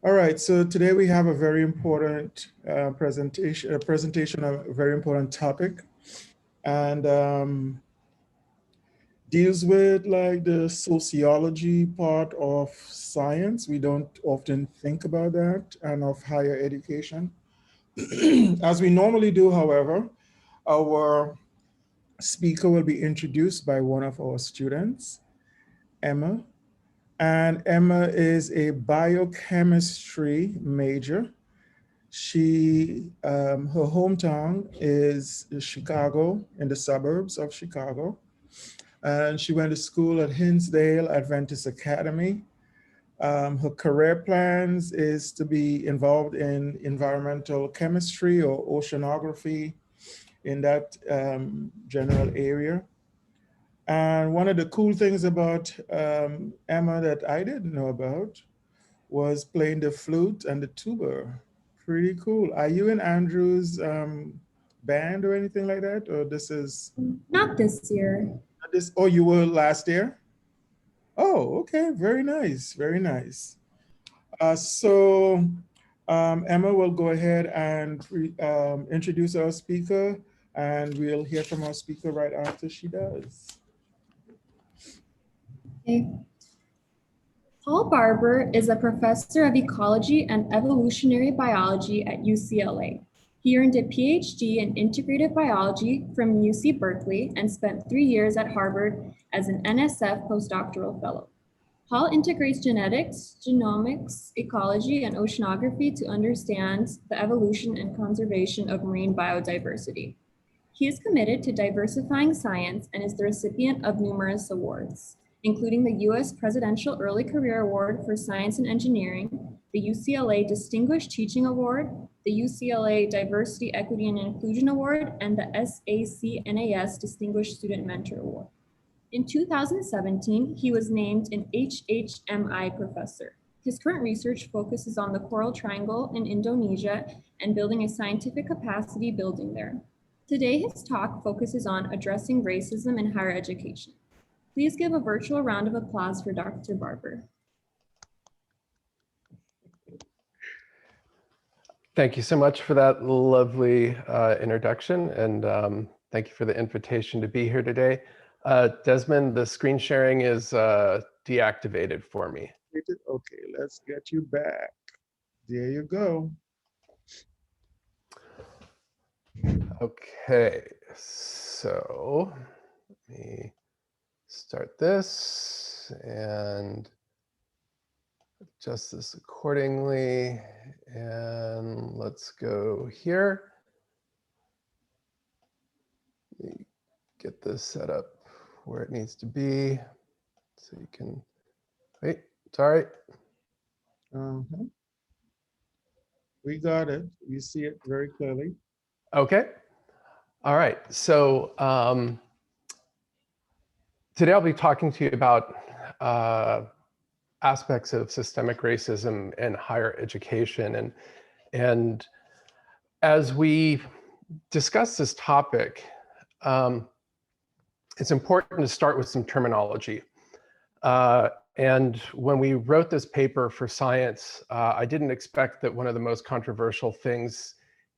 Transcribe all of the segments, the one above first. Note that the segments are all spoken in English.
All right, so today we have a very important presentation of a very important topic, and deals with like the sociology part of science. We don't often think about that, and of higher education. As we normally do, however, our speaker will be introduced by one of our students, Emma. And Emma is a biochemistry major. Her hometown is Chicago, in the suburbs of Chicago. And she went to school at Hinsdale Adventist Academy. Her career plans is to be involved in environmental chemistry or oceanography in that general area. And one of the cool things about Emma that I didn't know about was playing the flute and the tuba. Pretty cool. Are you in Andrew's band or anything like that? Or this is Not this year. this? Oh, you were last year? Oh, okay. Very nice. Very nice. So Emma will go ahead and introduce our speaker, and we'll hear from our speaker right after she does. Okay. Paul Barber is a professor of ecology and evolutionary biology at UCLA. He earned a PhD in integrative biology from UC Berkeley and spent 3 years at Harvard as an NSF postdoctoral fellow. Paul integrates genetics, genomics, ecology, and oceanography to understand the evolution and conservation of marine biodiversity. He is committed to diversifying science and is the recipient of numerous awards, including the U.S. Presidential Early Career Award for Science and Engineering, the UCLA Distinguished Teaching Award, the UCLA Diversity, Equity, and Inclusion Award, and the SACNAS Distinguished Student Mentor Award. In 2017, he was named an HHMI professor. His current research focuses on the Coral Triangle in Indonesia and building a scientific capacity building there. Today, his talk focuses on addressing racism in higher education. Please give a virtual round of applause for Dr. Barber. Thank you so much for that lovely introduction, and thank you for the invitation to be here today. Desmond, the screen sharing is deactivated for me. Okay, let's get you back. There you go. Okay, so let me start this and adjust this accordingly. And let's go here. Let me get this set up where it needs to be so you can, wait, sorry. We got it. You see it very clearly. Okay. All right. So today I'll be talking to you about aspects of systemic racism in higher education. And as we discuss this topic, it's important to start with some terminology. And when we wrote this paper for Science, I didn't expect that one of the most controversial things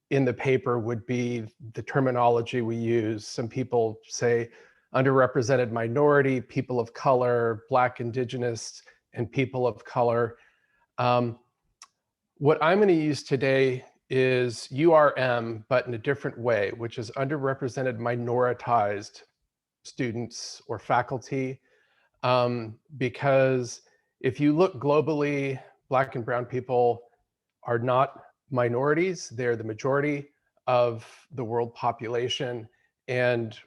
in the paper would be the terminology we use. Some people say underrepresented minority, people of color, Black, Indigenous, and people of color. What I'm going to use today is URM, but in a different way, which is underrepresented minoritized students or faculty. Because if you look globally, Black and brown people are not minorities, they're the majority of the world population. And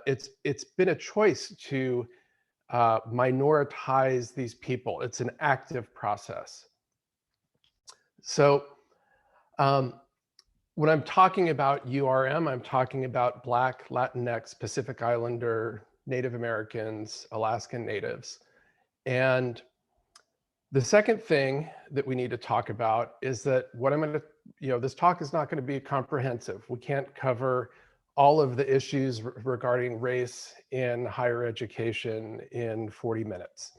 it's been a choice to minoritize these people. It's an active process. So when I'm talking about URM, I'm talking about Black, Latinx, Pacific Islander, Native Americans, Alaskan Natives. And the second thing that we need to talk about is that what I'm going to, this talk is not going to be comprehensive. We can't cover all of the issues regarding race in higher education in 40 minutes.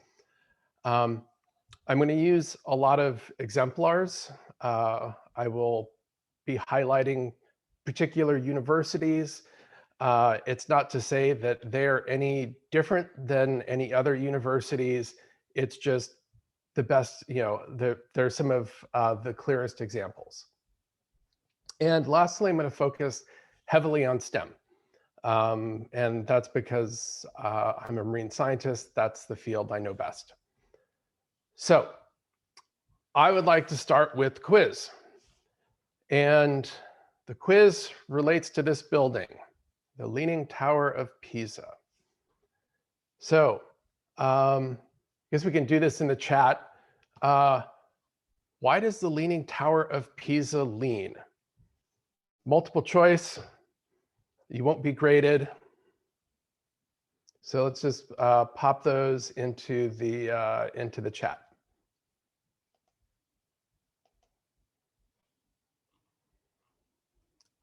I'm going to use a lot of exemplars. I will be highlighting particular universities. It's not to say that they're any different than any other universities. It's just the best, they're some of the clearest examples. And lastly, I'm going to focus heavily on STEM. And that's because I'm a marine scientist. That's the field I know best. So I would like to start with quiz. And the quiz relates to this building, the Leaning Tower of Pisa. So I guess we can do this in the chat. Why does the Leaning Tower of Pisa lean? Multiple choice. You won't be graded. So let's just pop those into the chat.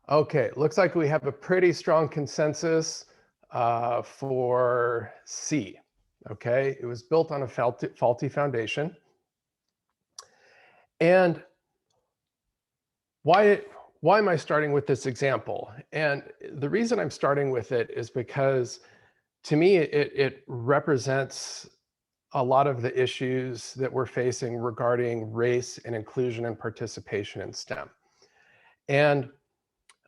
Okay, looks like we have a pretty strong consensus for C. Okay, it was built on a faulty foundation. And why am I starting with this example? And the reason I'm starting with it is because to me, it represents a lot of the issues that we're facing regarding race and inclusion and participation in STEM. And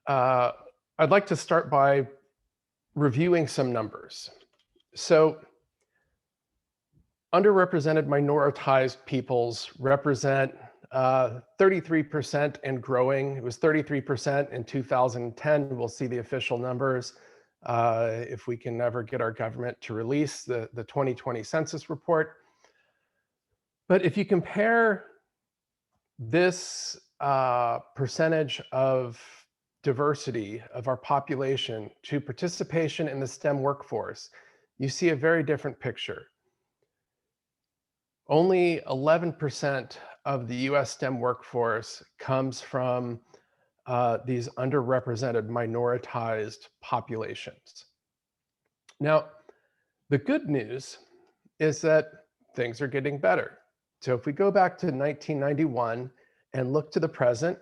I'd like to start by reviewing some numbers. So underrepresented minoritized peoples represent 33% and growing. It was 33% in 2010. We'll see the official numbers if we can ever get our government to release the 2020 census report. But if you compare this percentage of diversity of our population to participation in the STEM workforce, you see a very different picture. Only 11% of the US STEM workforce comes from these underrepresented minoritized populations. Now, the good news is that things are getting better. So if we go back to 1991 and look to the present,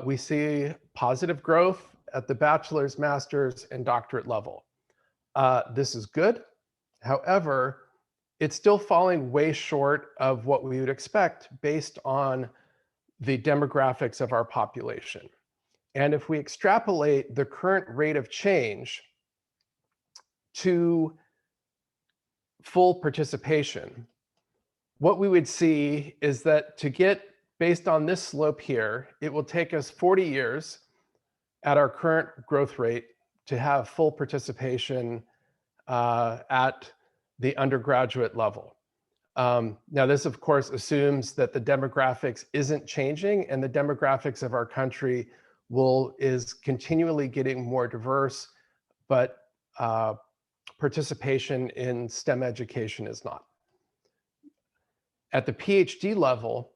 we see positive growth at the bachelor's, master's, and doctorate level. This is good. However, it's still falling way short of what we would expect based on the demographics of our population. And if we extrapolate the current rate of change to full participation, what we would see is that to get based on this slope here, it will take us 40 years at our current growth rate to have full participation at the undergraduate level. Now, this, of course, assumes that the demographics isn't changing and the demographics of our country is continually getting more diverse, but participation in STEM education is not. At the PhD level,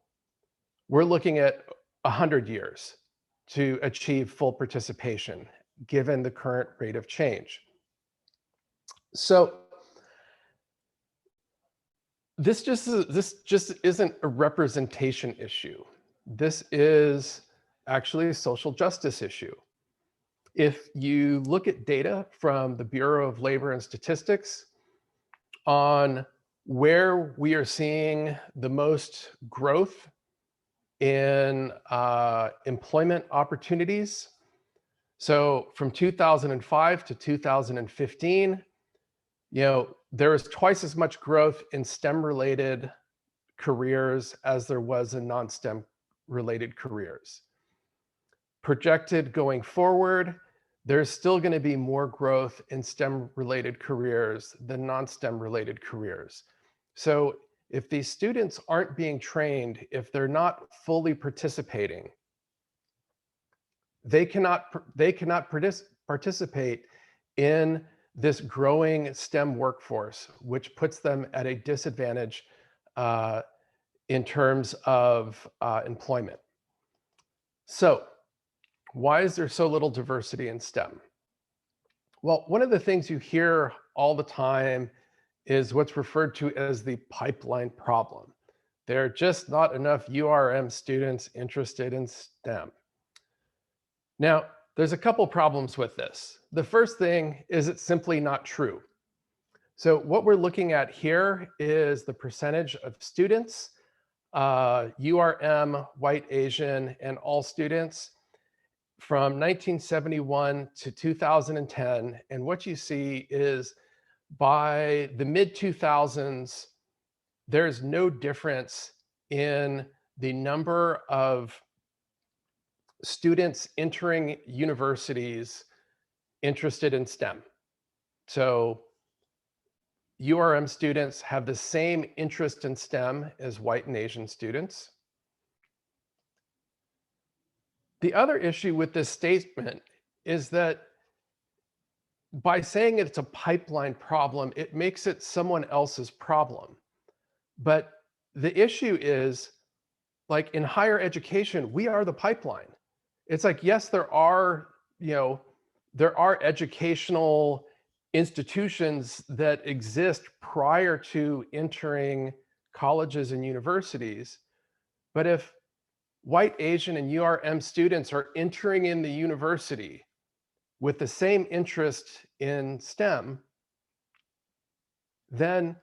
we're looking at 100 years to achieve full participation, given the current rate of change. So this just isn't a representation issue. This is actually a social justice issue. If you look at data from the Bureau of Labor and Statistics on where we are seeing the most growth in employment opportunities. So from 2005 to 2015, there was twice as much growth in STEM-related careers as there was in non-STEM related careers. Projected going forward, there's still going to be more growth in STEM-related careers than non-STEM related careers. So if these students aren't being trained, if they're not fully participating, they cannot participate in this growing STEM workforce, which puts them at a disadvantage in terms of employment. So why is there so little diversity in STEM? Well, one of the things you hear all the time is what's referred to as the pipeline problem. There are just not enough URM students interested in STEM. Now, there's a couple problems with this. The first thing is it's simply not true. So what we're looking at here is the percentage of students, URM, white, Asian, and all students from 1971 to 2010. And what you see is by the mid 2000s, there's no difference in the number of students entering universities interested in STEM. So URM students have the same interest in STEM as white and Asian students. The other issue with this statement is that by saying it's a pipeline problem, it makes it someone else's problem. But the issue is, like in higher education, we are the pipeline. It's like, yes, there are educational institutions that exist prior to entering colleges and universities. But if white, Asian, and URM students are entering in the university with the same interest in STEM, then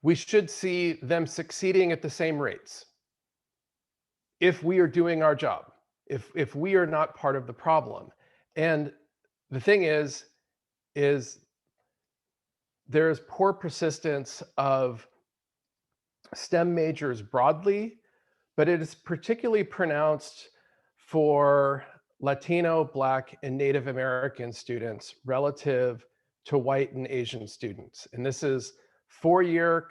we should see them succeeding at the same rates if we are doing our job, if we are not part of the problem. And the thing is there's poor persistence of STEM majors broadly, but it is particularly pronounced for Latino, Black, and Native American students relative to white and Asian students. And this is 4-year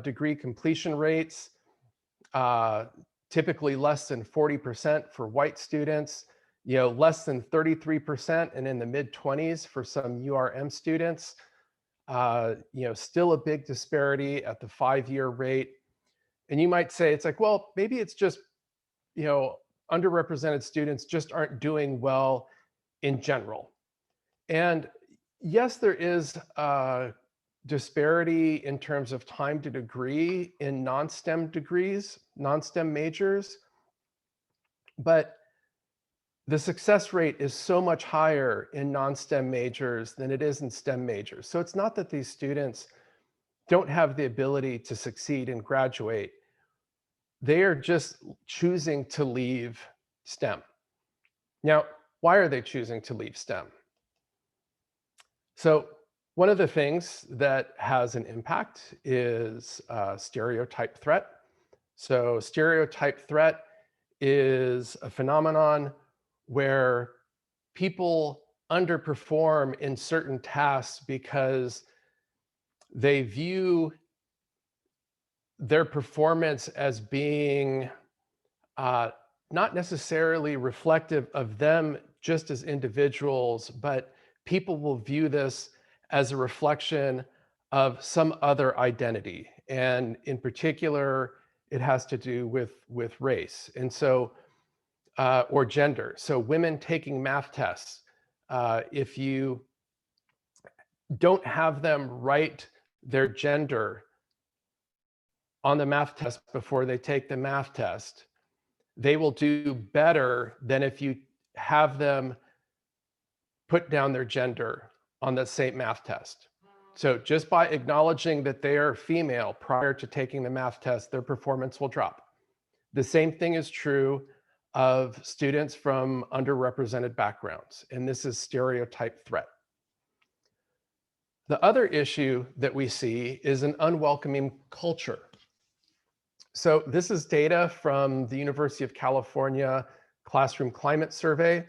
degree completion rates, typically less than 40% for white students, less than 33% and in the mid-20s for some URM students. Still a big disparity at the 5-year rate. And you might say, it's like, well, maybe it's just, underrepresented students just aren't doing well in general. And yes, there is a disparity in terms of time to degree in non-STEM degrees, non-STEM majors, but the success rate is so much higher in non-STEM majors than it is in STEM majors. So it's not that these students don't have the ability to succeed and graduate. They are just choosing to leave STEM. Now, why are they choosing to leave STEM? So one of the things that has an impact is stereotype threat. So stereotype threat is a phenomenon where people underperform in certain tasks because they view their performance as being not necessarily reflective of them just as individuals, but people will view this as a reflection of some other identity. And in particular, it has to do with race. And so, or gender. So women taking math tests, if you don't have them write their gender on the math test before they take the math test, they will do better than if you have them put down their gender on the same math test. So just by acknowledging that they are female prior to taking the math test, their performance will drop. The same thing is true of students from underrepresented backgrounds, and this is stereotype threat. The other issue that we see is an unwelcoming culture. So this is data from the University of California Classroom Climate Survey.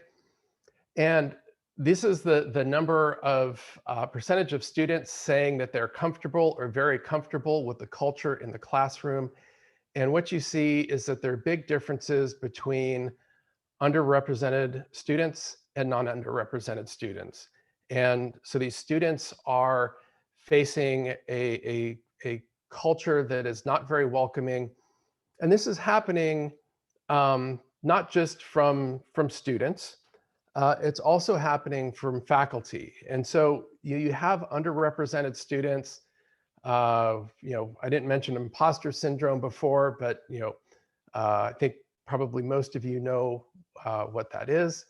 And this is the number of percentage of students saying that they're comfortable or very comfortable with the culture in the classroom. And what you see is that there are big differences between underrepresented students and non-underrepresented students. And so these students are facing a culture that is not very welcoming. And this is happening not just from students, it's also happening from faculty. And so you have underrepresented students I didn't mention imposter syndrome before, but I think probably most of you know what that is.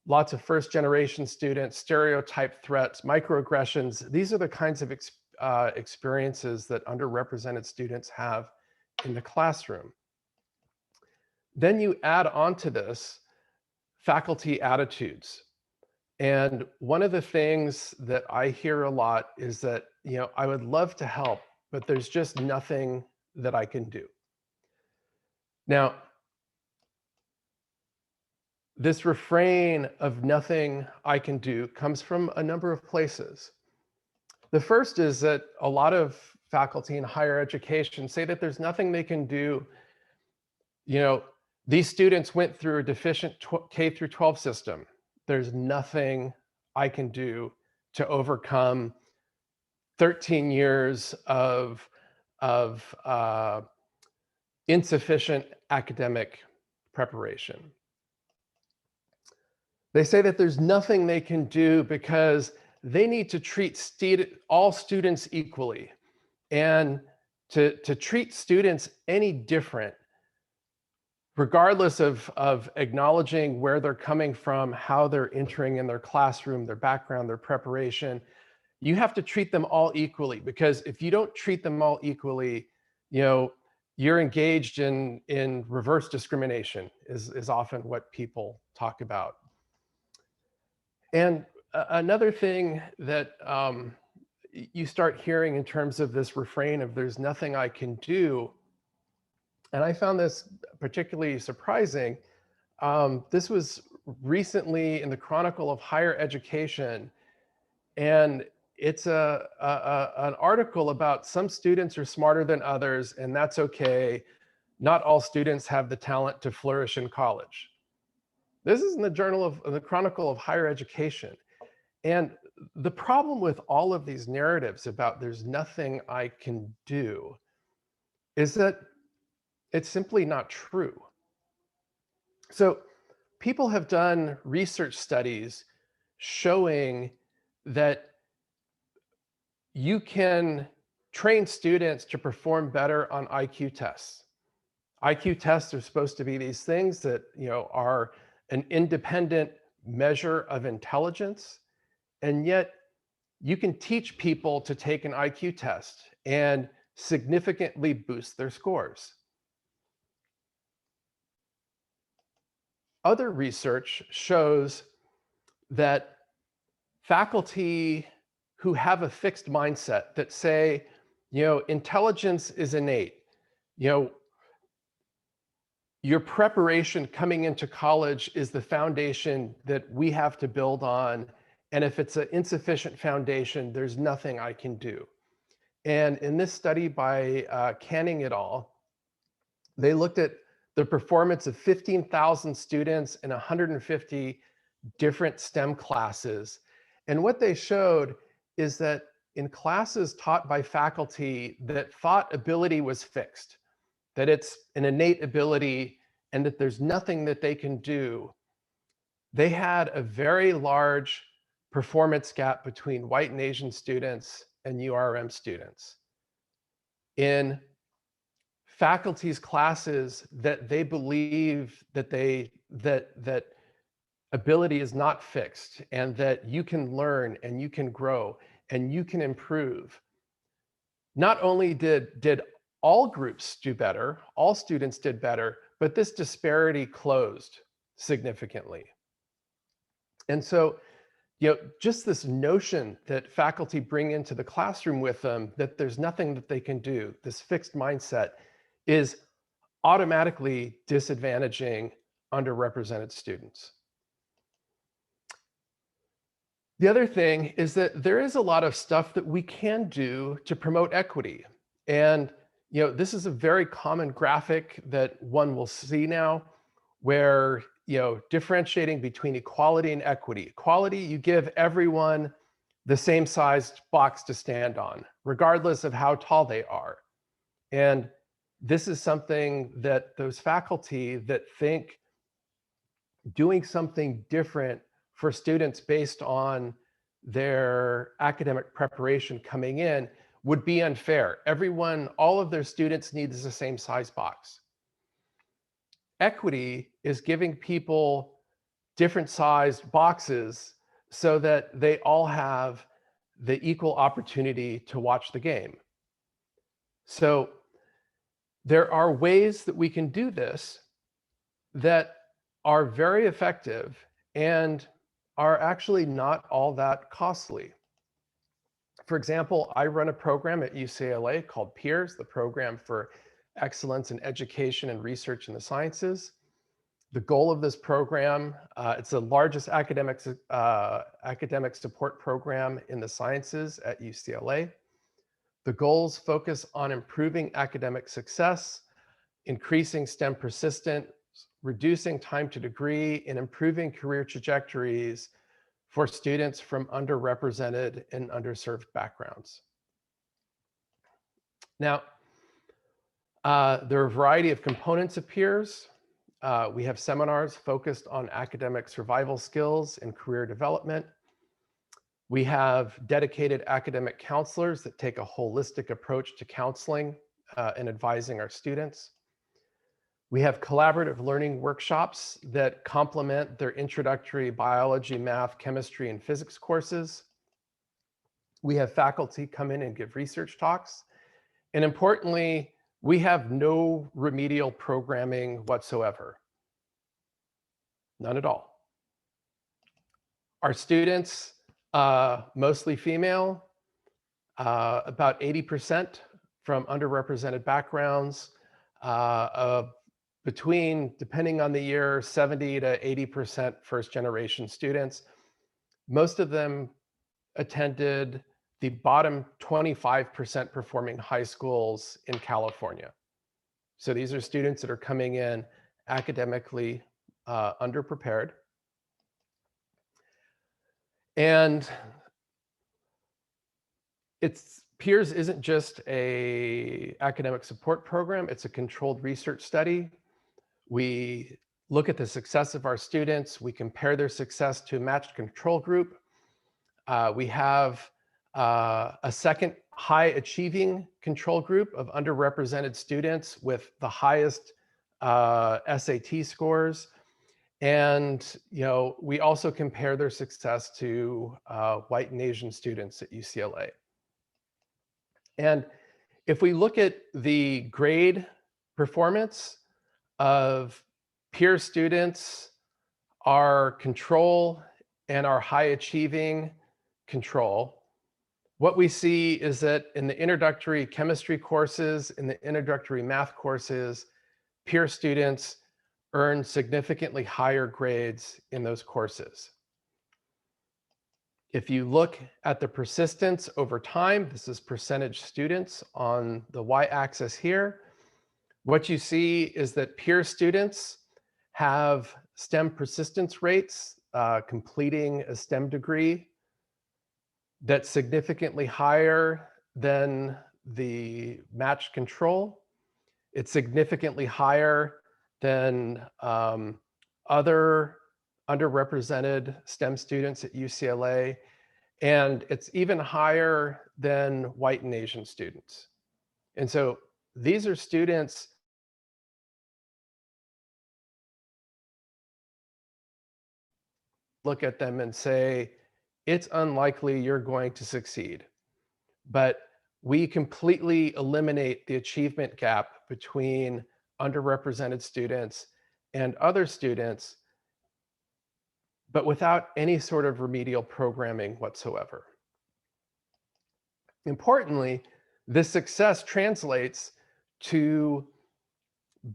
Lots of first generation students, stereotype threats, microaggressions. These are the kinds of experiences that underrepresented students have in the classroom. Then you add on to this faculty attitudes. And one of the things that I hear a lot is that, I would love to help, but there's just nothing that I can do. Now, this refrain of nothing I can do comes from a number of places. The first is that a lot of faculty in higher education say that there's nothing they can do. These students went through a deficient K through 12 system. There's nothing I can do to overcome 13 years of insufficient academic preparation. They say that there's nothing they can do because they need to treat all students equally. And to treat students any different, regardless of acknowledging where they're coming from, how they're entering in their classroom, their background, their preparation, you have to treat them all equally, because if you don't treat them all equally, you're engaged in reverse discrimination is often what people talk about. And another thing that you start hearing in terms of this refrain of there's nothing I can do, and I found this particularly surprising. This was recently in the Chronicle of Higher Education, and it's an article about some students are smarter than others, and that's okay. Not all students have the talent to flourish in college. This is in the Chronicle of Higher Education. And the problem with all of these narratives about there's nothing I can do is that it's simply not true. So people have done research studies showing that you can train students to perform better on IQ tests. IQ tests are supposed to be these things that are an independent measure of intelligence, and yet you can teach people to take an IQ test and significantly boost their scores. Other research shows that faculty who have a fixed mindset that say, intelligence is innate, your preparation coming into college is the foundation that we have to build on. And if it's an insufficient foundation, there's nothing I can do. And in this study by Canning et al., they looked at the performance of 15,000 students in 150 different STEM classes. And what they showed is that in classes taught by faculty that thought ability was fixed, that it's an innate ability and that there's nothing that they can do, they had a very large performance gap between white and Asian students and URM students. In faculty's classes that they believe that ability is not fixed and that you can learn and you can grow and you can improve, not only did all groups do better, all students did better, but this disparity closed significantly. And so, just this notion that faculty bring into the classroom with them, that there's nothing that they can do, this fixed mindset, is automatically disadvantaging underrepresented students. The other thing is that there is a lot of stuff that we can do to promote equity. And this is a very common graphic that one will see now, where differentiating between equality and equity. Equality, you give everyone the same sized box to stand on, regardless of how tall they are. And this is something that those faculty that think doing something different for students based on their academic preparation coming in would be unfair. Everyone, all of their students need the same size box. Equity is giving people different sized boxes so that they all have the equal opportunity to watch the game. So there are ways that we can do this that are very effective and are actually not all that costly. For example, I run a program at UCLA called PEERS, the Program for Excellence in Education and Research in the Sciences. The goal of this program, it's the largest academic support program in the sciences at UCLA. The goals focus on improving academic success, increasing STEM persistence, reducing time to degree, and improving career trajectories for students from underrepresented and underserved backgrounds. Now, there are a variety of components of PEERS. We have seminars focused on academic survival skills and career development. We have dedicated academic counselors that take a holistic approach to counseling and advising our students. We have collaborative learning workshops that complement their introductory biology, math, chemistry, and physics courses. We have faculty come in and give research talks. And importantly, we have no remedial programming whatsoever. None at all. Our students, mostly female, about 80% from underrepresented backgrounds, between, depending on the year, 70 to 80% first generation students. Most of them attended the bottom 25% performing high schools in California. So these are students that are coming in academically underprepared. And PEERS isn't just an academic support program, it's a controlled research study. We look at the success of our students, we compare their success to a matched control group. We have a second high achieving control group of underrepresented students with the highest SAT scores. And we also compare their success to white and Asian students at UCLA. And if we look at the grade performance of peer students, our control and our high achieving control, what we see is that in the introductory chemistry courses, in the introductory math courses, peer students earn significantly higher grades in those courses. If you look at the persistence over time, this is percentage students on the y-axis here, what you see is that peer students have STEM persistence rates completing a STEM degree that's significantly higher than the matched control. It's significantly higher than other underrepresented STEM students at UCLA, and it's even higher than white and Asian students. And so these are students look at them and say, it's unlikely you're going to succeed. But we completely eliminate the achievement gap between underrepresented students and other students, but without any sort of remedial programming whatsoever. Importantly, this success translates to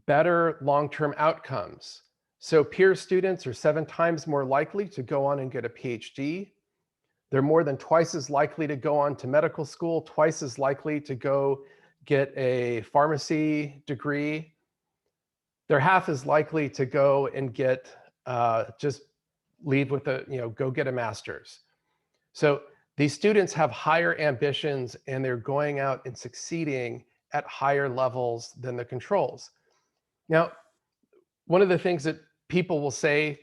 better long-term outcomes. So peer students are 7 times more likely to go on and get a PhD. They're more than twice as likely to go on to medical school, twice as likely to go get a pharmacy degree. They're half as likely to go and get just leave with a, go get a master's. So these students have higher ambitions and they're going out and succeeding at higher levels than the controls. Now, one of the things that people will say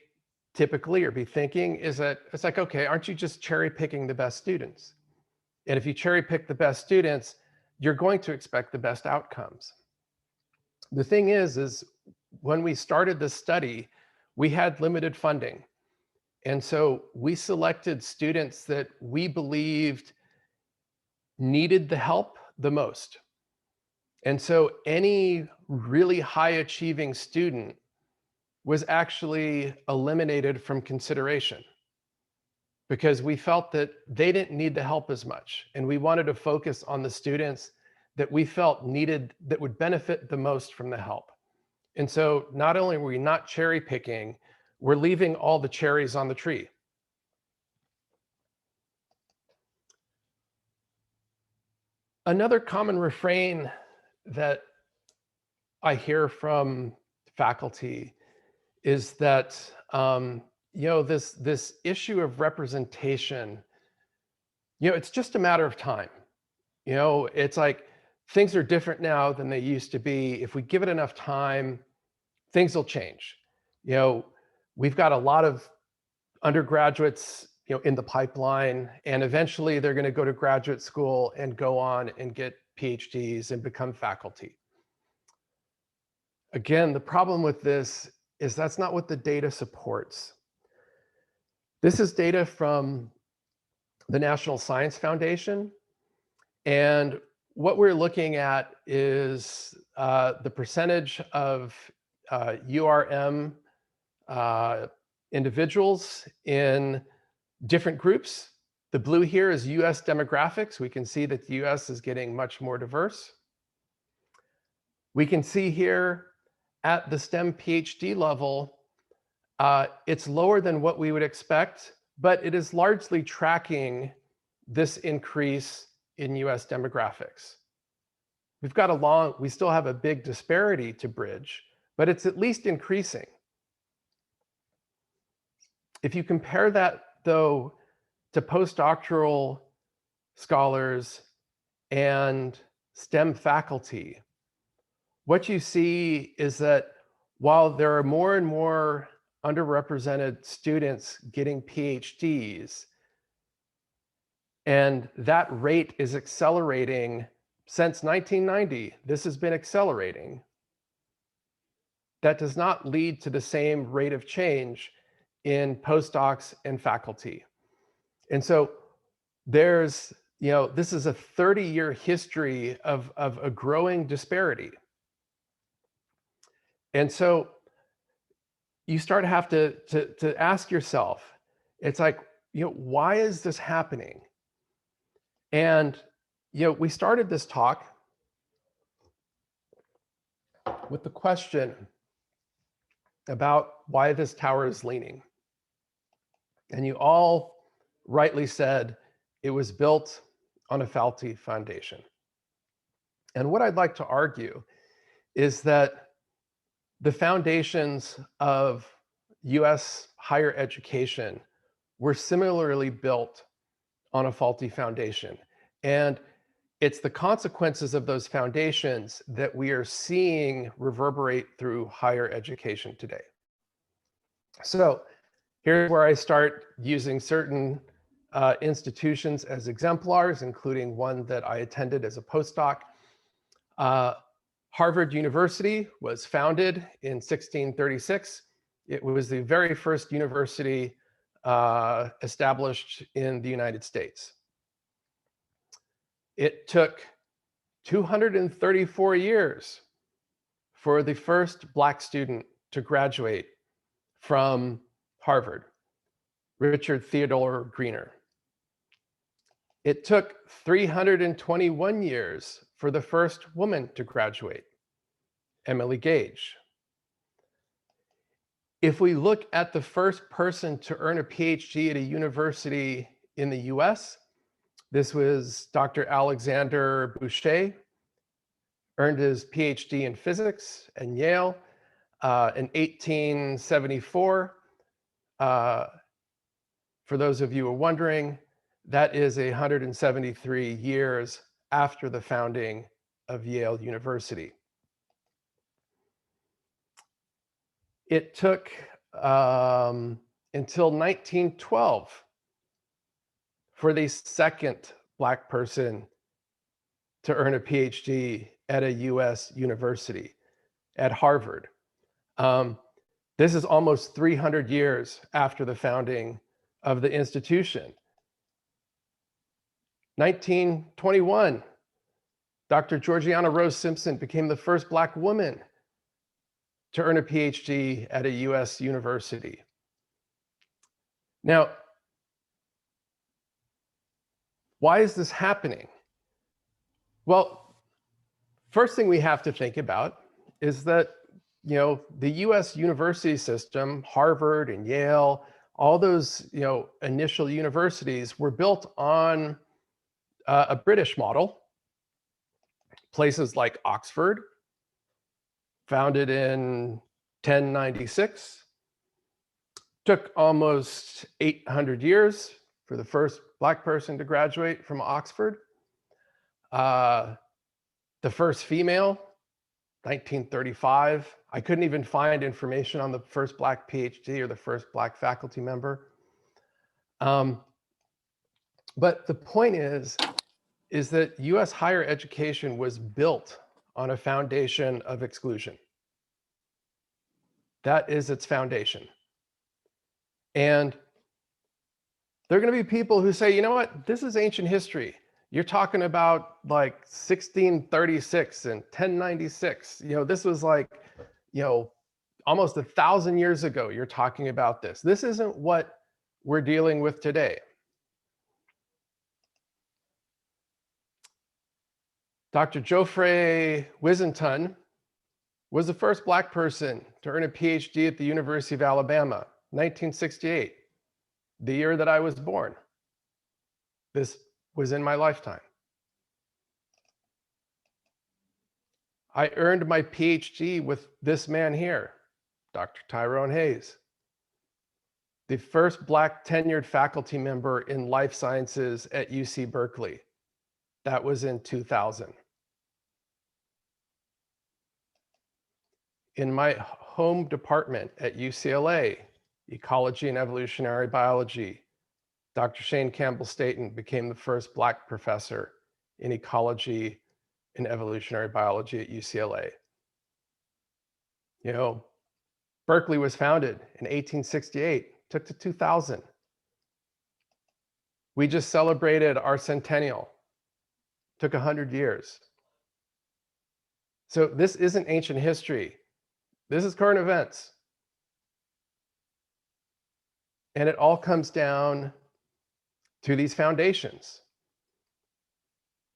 typically or be thinking is that it's like, okay, aren't you just cherry picking the best students? And if you cherry pick the best students, you're going to expect the best outcomes. The thing is when we started this study, we had limited funding. And so we selected students that we believed needed the help the most. And so any really high achieving student was actually eliminated from consideration because we felt that they didn't need the help as much. And we wanted to focus on the students that we felt needed, that would benefit the most from the help. And so not only were we not cherry picking, we're leaving all the cherries on the tree. Another common refrain that I hear from faculty is that this issue of representation, it's just a matter of time. It's like things are different now than they used to be. If we give it enough time, things will change. We've got a lot of undergraduates in the pipeline, and eventually they're going to go to graduate school and go on and get PhDs and become faculty. Again, the problem with this is that's not what the data supports. This is data from the National Science Foundation. And what we're looking at is the percentage of URM individuals in different groups. The blue here is US demographics. We can see that the US is getting much more diverse. We can see here at the STEM PhD level, it's lower than what we would expect, but it is largely tracking this increase in US demographics. We still have a big disparity to bridge, but it's at least increasing. If you compare that, though, to postdoctoral scholars and STEM faculty, what you see is that while there are more and more underrepresented students getting PhDs, and that rate is accelerating since 1990, this has been accelerating, that does not lead to the same rate of change in postdocs and faculty. And so this is a 30-year history of a growing disparity. And so you start to have to ask yourself, it's like, why is this happening? And, we started this talk with the question about why this tower is leaning. And you all rightly said it was built on a faulty foundation. And what I'd like to argue is that the foundations of US higher education were similarly built on a faulty foundation. And it's the consequences of those foundations that we are seeing reverberate through higher education today. So here's where I start using certain institutions as exemplars, including one that I attended as a postdoc. Harvard University was founded in 1636. It was the very first university established in the United States. It took 234 years for the first Black student to graduate from Harvard, Richard Theodore Greener. It took 321 years for the first woman to graduate, Emily Gage. If we look at the first person to earn a PhD at a university in the US, this was Dr. Alexander Boucher, earned his PhD in physics at Yale in 1874. For those of you who are wondering, that is 173 years after the founding of Yale University. It took until 1912 for the second Black person to earn a PhD at a US university, at Harvard. This is almost 300 years after the founding of the institution. 1921, Dr. Georgiana Rose Simpson became the first Black woman to earn a PhD at a US university. Now, why is this happening? Well, first thing we have to think about is that, the US university system, Harvard and Yale, all those, initial universities were built on a British model. Places like Oxford, founded in 1096, took almost 800 years for the first Black person to graduate from Oxford. The first female, 1935. I couldn't even find information on the first Black PhD or the first Black faculty member. But the point is that US higher education was built on a foundation of exclusion. That is its foundation. And there are going to be people who say, you know what, this is ancient history. You're talking about like 1636 and 1096. This was like, almost 1,000 years ago, you're talking about this. This isn't what we're dealing with today. Dr. Geoffrey Wisenton was the first Black person to earn a PhD at the University of Alabama, 1968, the year that I was born. This was in my lifetime. I earned my PhD with this man here, Dr. Tyrone Hayes, the first Black tenured faculty member in life sciences at UC Berkeley. That was in 2000. In my home department at UCLA, Ecology and Evolutionary Biology, Dr. Shane Campbell-Staton became the first Black professor in ecology and evolutionary biology at UCLA. Berkeley was founded in 1868, took to 2000. We just celebrated our centennial, took 100 years. So this isn't ancient history. This is current events. And it all comes down to these foundations.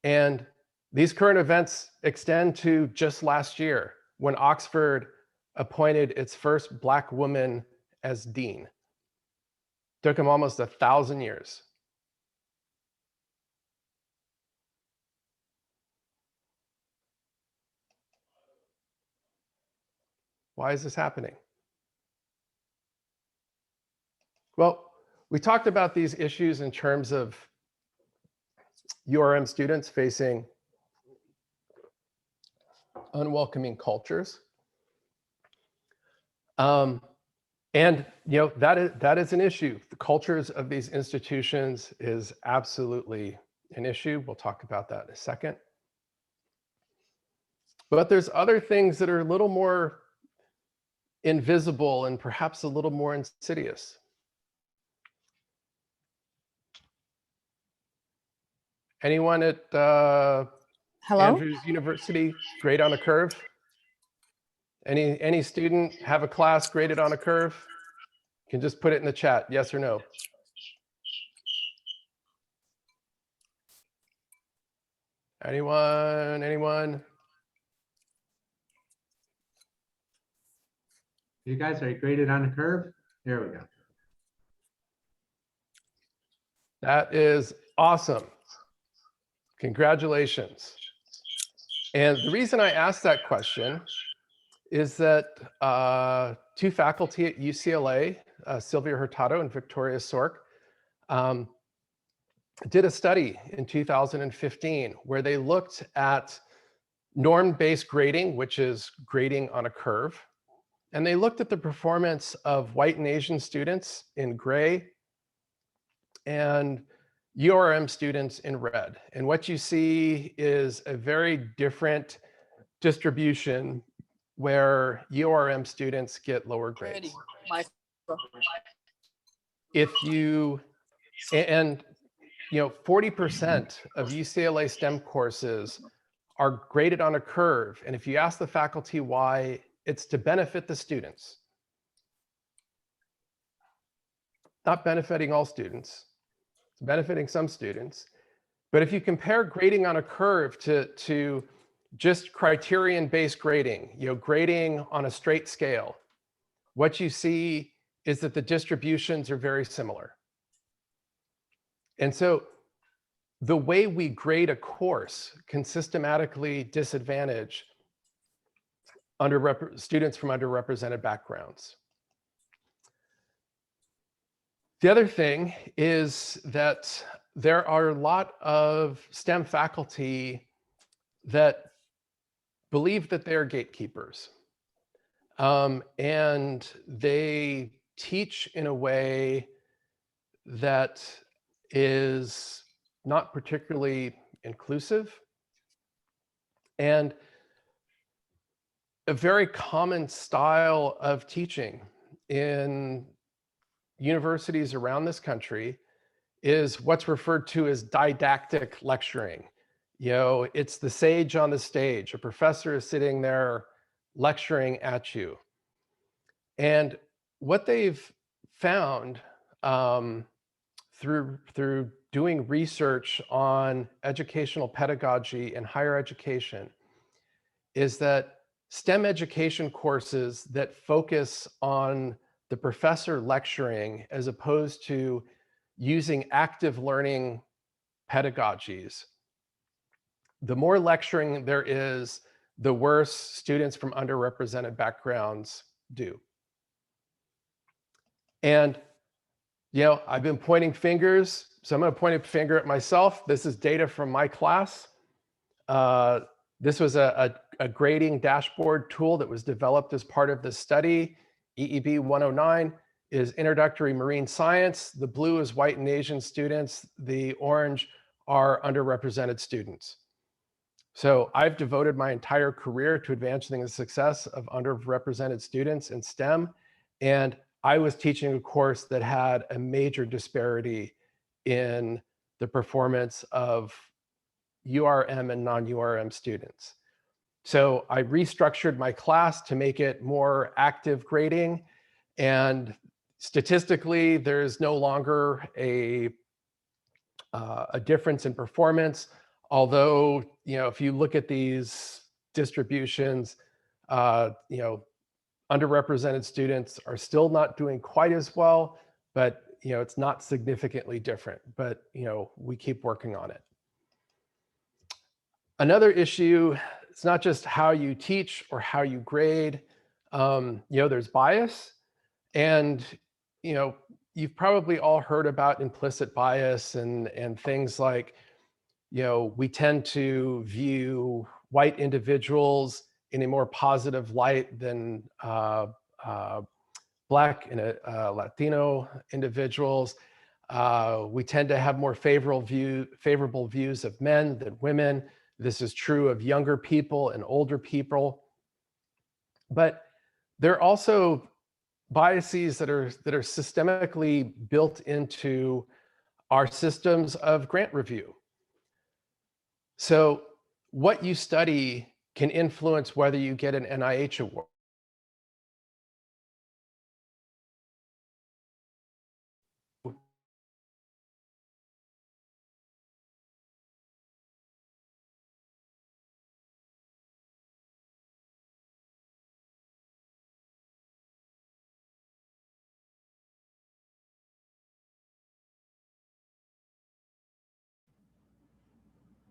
And these current events extend to just last year when Oxford appointed its first Black woman as dean. Took him almost 1,000 years. Why is this happening? Well, we talked about these issues in terms of URM students facing unwelcoming cultures. And that is an issue. The cultures of these institutions is absolutely an issue. We'll talk about that in a second. But there's other things that are a little more invisible and perhaps a little more insidious. Anyone at Andrews University grade on a curve? Any student have a class graded on a curve? You can just put it in the chat, yes or no. Anyone? You guys are graded on a curve? There we go. That is awesome. Congratulations. And the reason I asked that question is that two faculty at UCLA, Sylvia Hurtado and Victoria Sork, did a study in 2015 where they looked at norm-based grading, which is grading on a curve, and they looked at the performance of white and Asian students in gray and URM students in red. And what you see is a very different distribution where URM students get lower grades. If you, and you know, 40% of UCLA STEM courses are graded on a curve. And if you ask the faculty why, it's to benefit the students. Not benefiting all students, it's benefiting some students. But if you compare grading on a curve to just criterion-based grading, you know, grading on a straight scale, what you see is that the distributions are very similar. And so the way we grade a course can systematically disadvantage students from underrepresented backgrounds. The other thing is that there are a lot of STEM faculty that believe that they are gatekeepers. And they teach in a way that is not particularly inclusive. And a very common style of teaching in universities around this country is what's referred to as didactic lecturing. You know, it's the sage on the stage. A professor is sitting there lecturing at you. And what they've found through doing research on educational pedagogy and higher education is that STEM education courses that focus on the professor lecturing as opposed to using active learning pedagogies, the more lecturing there is, the worse students from underrepresented backgrounds do. And, you know, I've been pointing fingers, so I'm going to point a finger at myself. This is data from my class. This was a grading dashboard tool that was developed as part of this study. EEB 109 is introductory marine science. The blue is white and Asian students. The orange are underrepresented students. So I've devoted my entire career to advancing the success of underrepresented students in STEM. And I was teaching a course that had a major disparity in the performance of URM and non-URM students. So I restructured my class to make it more active grading, and statistically, there's no longer a difference in performance. Although, you know, if you look at these distributions, you know, underrepresented students are still not doing quite as well, but, you know, it's not significantly different, but, you know, we keep working on it. Another issue, it's not just how you teach or how you grade. You know, there's bias, and, you know, you've probably all heard about implicit bias and things like, you know, we tend to view white individuals in a more positive light than Black and Latino individuals. We tend to have more favorable views of men than women. This is true of younger people and older people. But there are also biases that are systemically built into our systems of grant review. So what you study can influence whether you get an NIH award.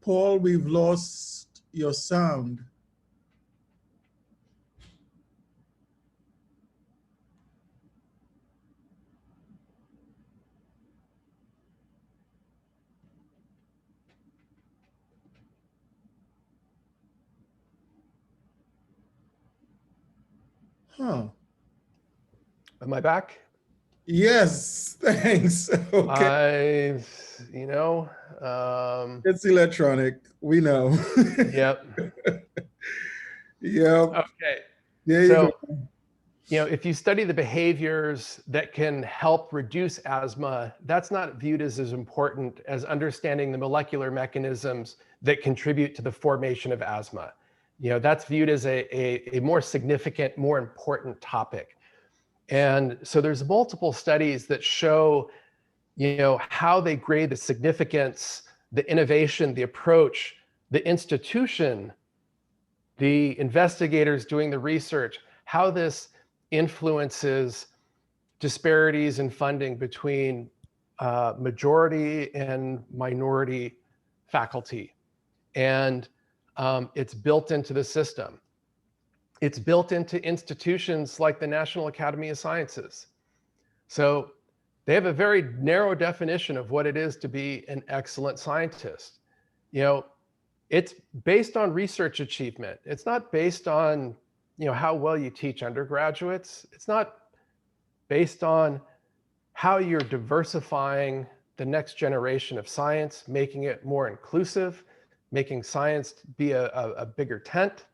Paul, we've lost your sound. Huh. Am I back? Yes, thanks. Okay. You know, It's electronic. We know. yep. Yep. Okay. There you So, go. if you study the behaviors that can help reduce asthma, that's not viewed as important as understanding the molecular mechanisms that contribute to the formation of asthma. That's viewed as a more significant, more important topic. And so there's multiple studies that show, how they grade the significance, the innovation, the approach, the institution, the investigators doing the research, how this influences disparities in funding between majority and minority faculty. And it's built into the system. It's built into institutions like the National Academy of Sciences. So they have a very narrow definition of what it is to be an excellent scientist. It's based on research achievement. It's not based on, how well you teach undergraduates. It's not based on how you're diversifying the next generation of science, making it more inclusive, making science be a bigger tent.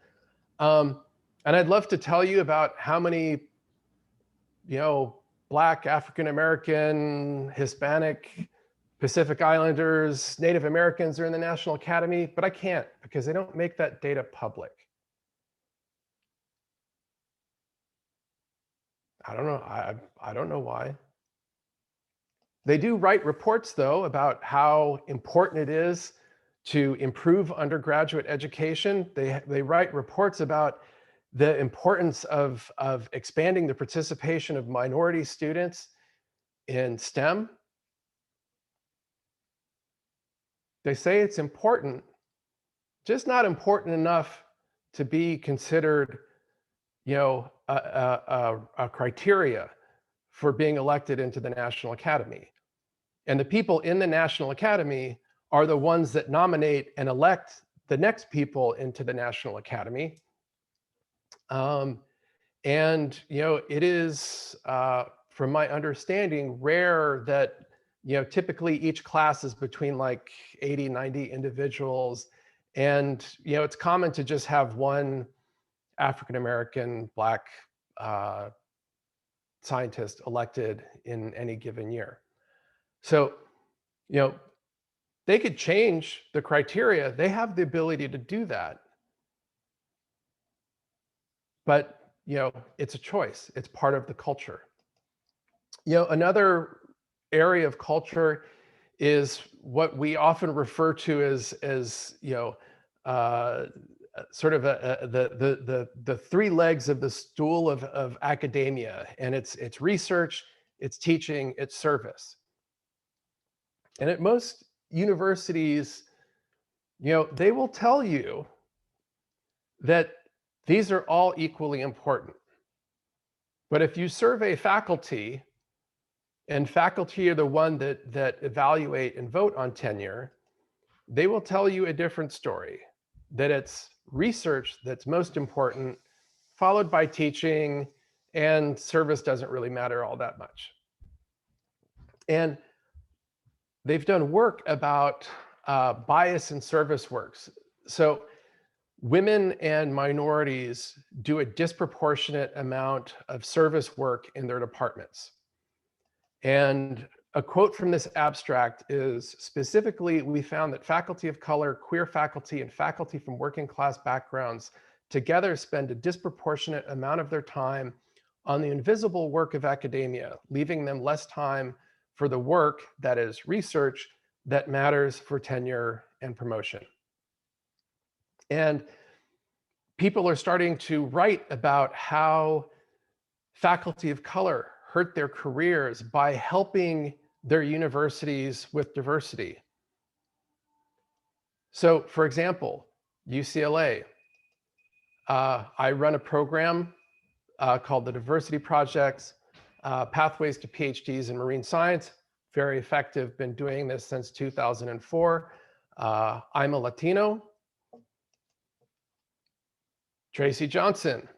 And I'd love to tell you about how many, Black, African-American, Hispanic, Pacific Islanders, Native Americans are in the National Academy, but I can't because they don't make that data public. I don't know. I don't know why. They do write reports, though, about how important it is to improve undergraduate education. They write reports about the importance of expanding the participation of minority students in STEM. They say it's important, just not important enough to be considered, a criteria for being elected into the National Academy. And the people in the National Academy are the ones that nominate and elect the next people into the National Academy. And it is, from my understanding, rare that typically each class is between like 80, 90 individuals. And it's common to just have one African-American, Black scientist elected in any given year. So, they could change the criteria. They have the ability to do that. But, it's a choice. It's part of the culture. Another area of culture is what we often refer to as sort of the three legs of the stool of academia, and it's research, it's teaching, it's service. And at most universities, they will tell you that these are all equally important. But if you survey faculty, and faculty are the one that evaluate and vote on tenure, they will tell you a different story, that it's research that's most important, followed by teaching, and service doesn't really matter all that much. And they've done work about bias in service works. So women and minorities do a disproportionate amount of service work in their departments. And a quote from this abstract is, specifically, we found that faculty of color, queer faculty, and faculty from working class backgrounds together spend a disproportionate amount of their time on the invisible work of academia, leaving them less time for the work, that is research, that matters for tenure and promotion. And people are starting to write about how faculty of color hurt their careers by helping their universities with diversity. So, for example, UCLA, I run a program called the Diversity Projects, Pathways to PhDs in Marine Science. Very effective, been doing this since 2004. I'm a Latino. Tracy Johnson,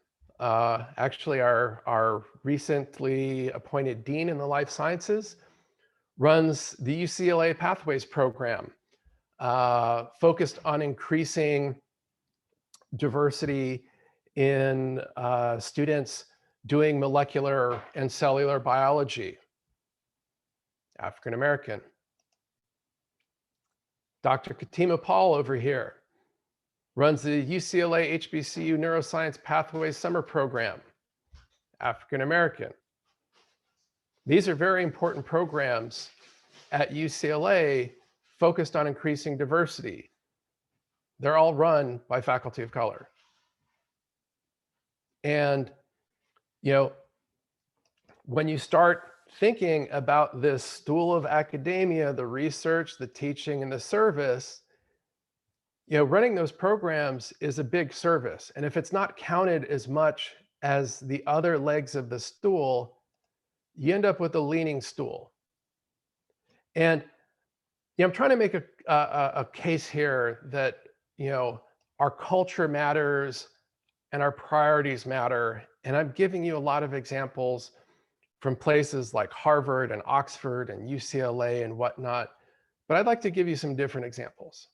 actually our recently appointed dean in the life sciences, runs the UCLA Pathways program, focused on increasing diversity in students doing molecular and cellular biology. African American. Dr. Katima Paul over here runs the UCLA HBCU Neuroscience Pathways Summer Program, African American. These are very important programs at UCLA focused on increasing diversity. They're all run by faculty of color. And, you know, when you start thinking about this stool of academia, the research, the teaching, and the service, you know, running those programs is a big service. And if it's not counted as much as the other legs of the stool, you end up with a leaning stool. And you know, I'm trying to make a case here that, you know, our culture matters and our priorities matter. And I'm giving you a lot of examples from places like Harvard and Oxford and UCLA and whatnot. But I'd like to give you some different examples.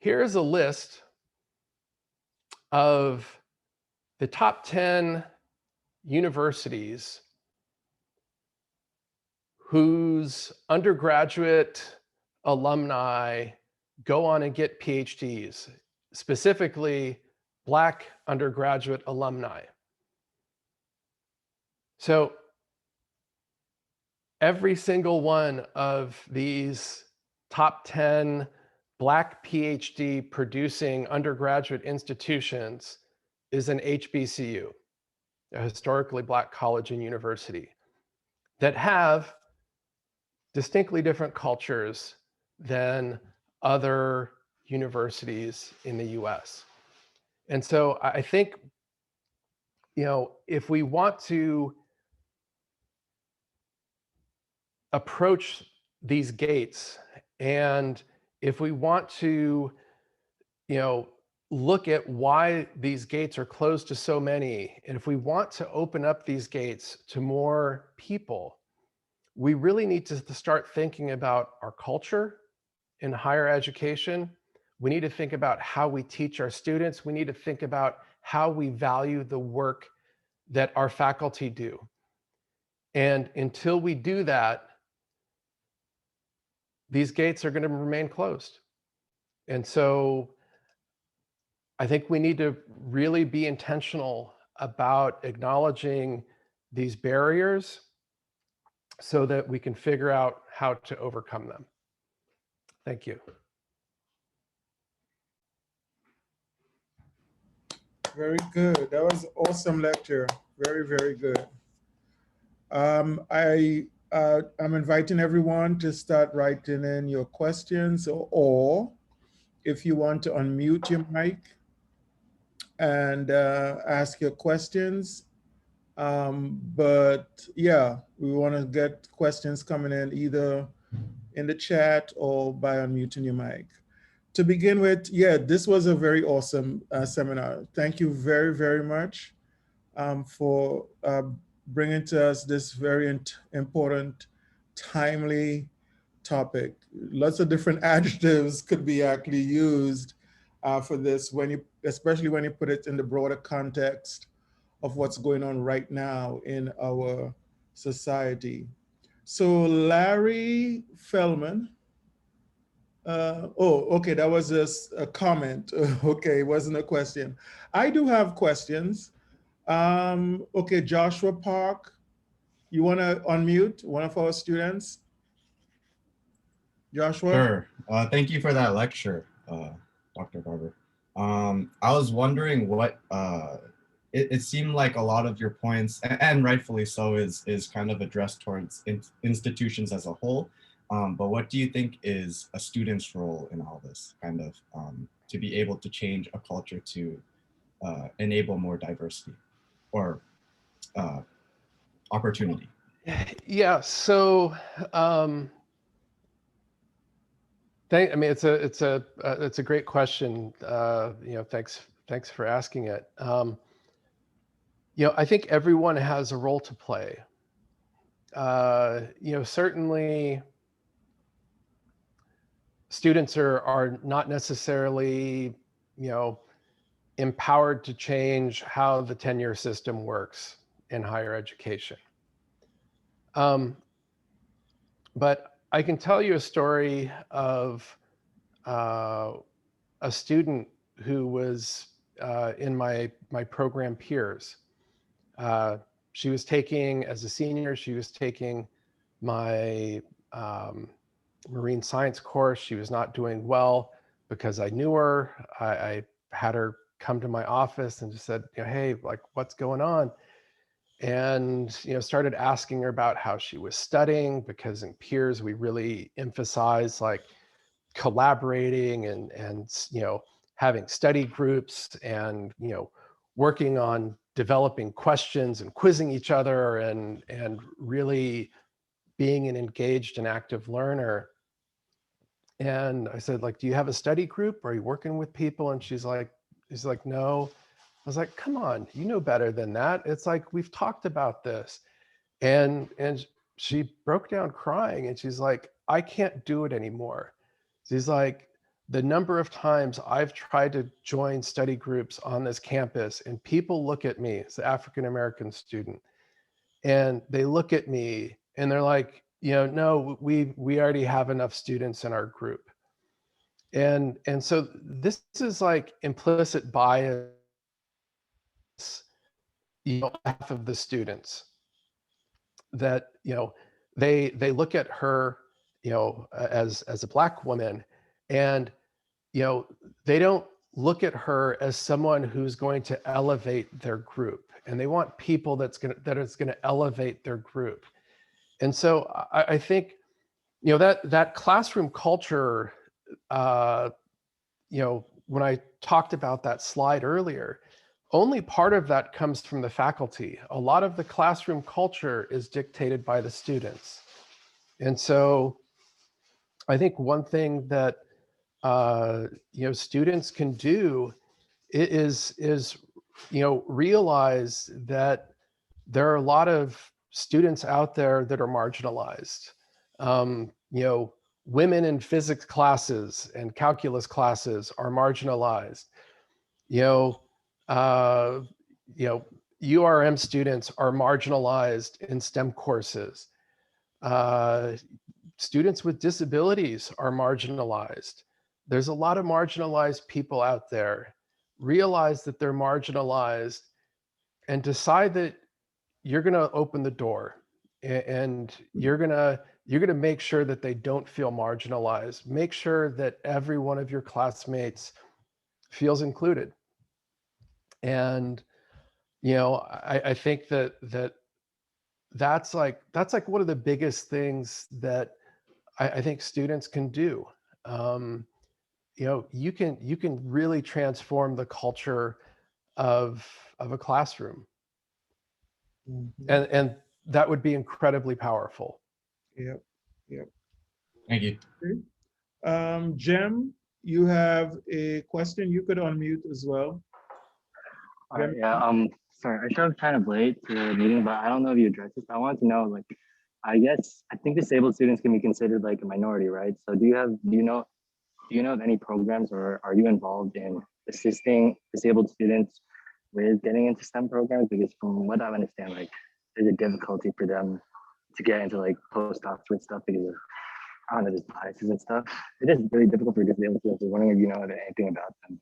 Here's a list of the top 10 universities whose undergraduate alumni go on and get PhDs, specifically Black undergraduate alumni. So every single one of these top 10 Black PhD producing undergraduate institutions is an HBCU, a historically Black college and university, that have distinctly different cultures than other universities in the US. And so I think, you know, if we want to approach these gates, and if we want to, you know, look at why these gates are closed to so many, and if we want to open up these gates to more people, we really need to start thinking about our culture in higher education. We need to think about how we teach our students. We need to think about how we value the work that our faculty do. And until we do that, these gates are going to remain closed. And so I think we need to really be intentional about acknowledging these barriers so that we can figure out how to overcome them. Thank you. Very good. That was an awesome lecture. Very, very good. I'm inviting everyone to start writing in your questions, or if you want to unmute your mic and ask your questions. But yeah, we want to get questions coming in either in the chat or by unmuting your mic. To begin with, yeah, this was a very awesome seminar. Thank you very, very much for bringing to us this very important, timely topic. Lots of different adjectives could be actually used for this, especially when you put it in the broader context of what's going on right now in our society. So Larry Feldman, okay, that was just a comment. Okay, it wasn't a question. I do have questions. Okay, Joshua Park, you want to unmute one of our students? Joshua? Sure. Thank you for that lecture, Dr. Barber. I was wondering what, it seemed like a lot of your points, and rightfully so, is kind of addressed towards institutions as a whole. But what do you think is a student's role in all this, kind of, to be able to change a culture to enable more diversity or opportunity? Yeah, so I mean, it's a great question. You know, thanks Thanks for asking it. I think everyone has a role to play. Certainly students are not necessarily, empowered to change how the tenure system works in higher education. But I can tell you a story of a student who was in my program peers. She was taking, as a senior, she was taking my marine science course. She was not doing well because I knew her. I had her come to my office and just said, hey, like, what's going on? And, started asking her about how she was studying, because in peers, we really emphasize like collaborating and having study groups and, working on developing questions and quizzing each other and really being an engaged and active learner. And I said, like, do you have a study group? Are you working with people? And she's like, no. I was like, come on, you know better than that. It's like, we've talked about this. And she broke down crying, and she's like, I can't do it anymore. She's like, the number of times I've tried to join study groups on this campus, and people look at me as an African-American student, and they look at me and they're like, no, we already have enough students in our group. And so this is like implicit bias, half of the students that, they look at her, as a Black woman, and, they don't look at her as someone who's going to elevate their group, and they want people that is going to elevate their group. And so I think, that classroom culture, when I talked about that slide earlier, only part of that comes from the faculty. A lot of the classroom culture is dictated by the students. And so I think one thing that, students can do is realize that there are a lot of students out there that are marginalized. Women in physics classes and calculus classes are marginalized. URM students are marginalized in STEM courses. Students with disabilities are marginalized. There's a lot of marginalized people out there. Realize that they're marginalized and decide that you're going to open the door, and you're going to make sure that they don't feel marginalized. Make sure that every one of your classmates feels included. And, I think that's like one of the biggest things that I think students can do. You can really transform the culture of a classroom. Mhm. And that would be incredibly powerful. Yep, yep. Thank you. Jem, you have a question. You could unmute as well. All right, yeah, sorry, I showed up kind of late to the meeting, but I don't know if you addressed this. I want to know, like, I think disabled students can be considered like a minority, right? So do you know of any programs, or are you involved in assisting disabled students with getting into STEM programs? Because from what I understand, like, there's a difficulty for them to get into like postdoctorate stuff because of, I don't know, there's biases and stuff. It is really difficult for disabled students. I was wondering if you know anything about them.